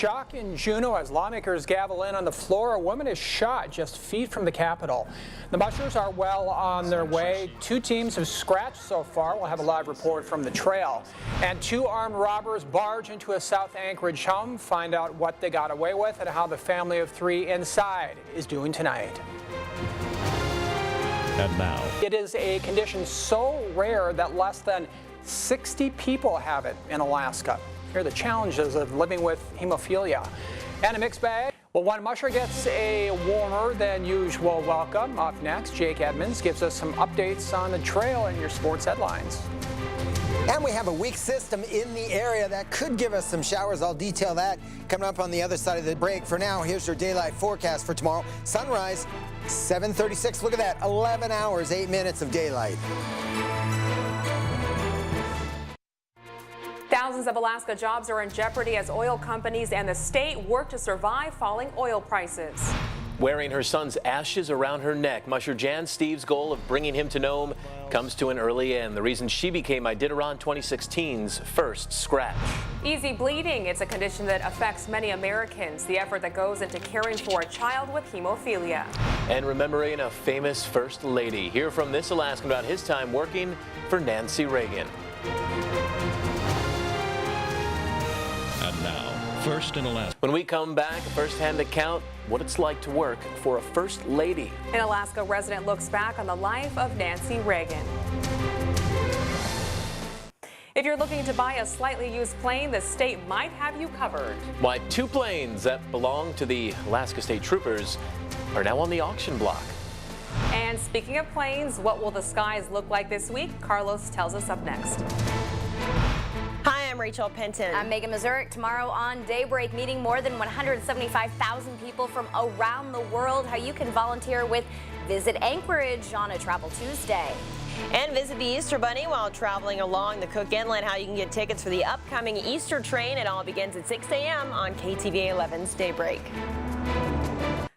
shock in Juneau as lawmakers gavel in on the floor. A woman is shot just feet from the Capitol. The mushers are well on their way. 2 teams have scratched so far. We'll have a live report from the trail. And 2 armed robbers barge into a South Anchorage home. Find out what they got away with and how the family of 3 inside is doing tonight. And now, it is a condition so rare that less than 60 people have it in Alaska. Here are the challenges of living with hemophilia. And a mixed bag. Well, one musher gets a warmer than usual welcome. Up next, Jake Edmonds gives us some updates on the trail and your sports headlines. And we have a weak system in the area that could give us some showers. I'll detail that coming up on the other side of the break. For now, here's your daylight forecast for tomorrow. Sunrise, 7:36. Look at that, 11 hours, 8 minutes of daylight. Thousands of Alaska jobs are in jeopardy as oil companies and the state work to survive falling oil prices. Wearing her son's ashes around her neck, musher Jan Steve's goal of bringing him to Nome comes to an early end. The reason she became Iditarod 2016's first scratch. Easy bleeding, it's a condition that affects many Americans. The effort that goes into caring for a child with hemophilia. And remembering a famous first lady. Hear from this Alaskan about his time working for Nancy Reagan. and now, first in Alaska. When we come back, a first-hand account what it's like to work for a first lady. An Alaska resident looks back on the life of Nancy Reagan. If you're looking to buy a slightly used plane, the state might have you covered. Why 2 planes that belong to the Alaska State Troopers are now on the auction block. And speaking of planes, what will the skies look like this week? Carlos tells us up next. Hi, I'm Rachel Penton. I'm Megan Mazurek. Tomorrow on Daybreak, meeting more than 175,000 people from around the world. How you can volunteer with Visit Anchorage on a Travel Tuesday. And visit the Easter Bunny while traveling along the Cook Inlet. How you can get tickets for the upcoming Easter train. It all begins at 6 a.m. on KTVA 11's Daybreak.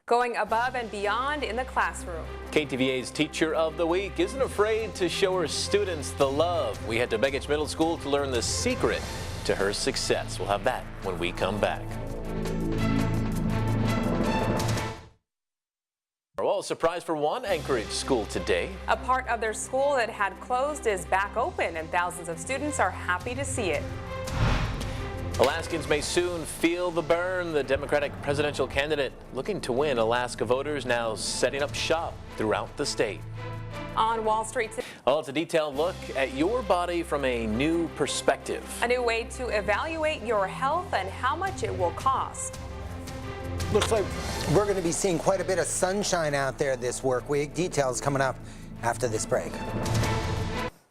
Going above and beyond in the classroom. KTVA's Teacher of the Week isn't afraid to show her students the love. We head to Begich Middle School to learn the secret to her success. We'll have that when we come back. Well, a surprise for one Anchorage school today. A part of their school that had closed is back open, and thousands of students are happy to see it. Alaskans may soon feel the burn. The Democratic presidential candidate looking to win Alaska voters now setting up shop throughout the state. On Wall Street. Well, it's a detailed look at your body from a new perspective. A new way to evaluate your health and how much it will cost. Looks like we're going to be seeing quite a bit of sunshine out there this work week. Details coming up after this break.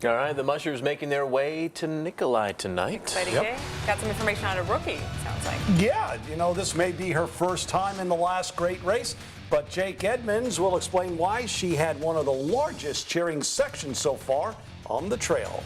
All right, the mushers making their way to Nikolai tonight. Exciting day. Got some information on a rookie, it sounds like. Yeah, you know, this may be her first time in the last great race, but Jake Edmonds will explain why she had one of the largest cheering sections so far on the trail.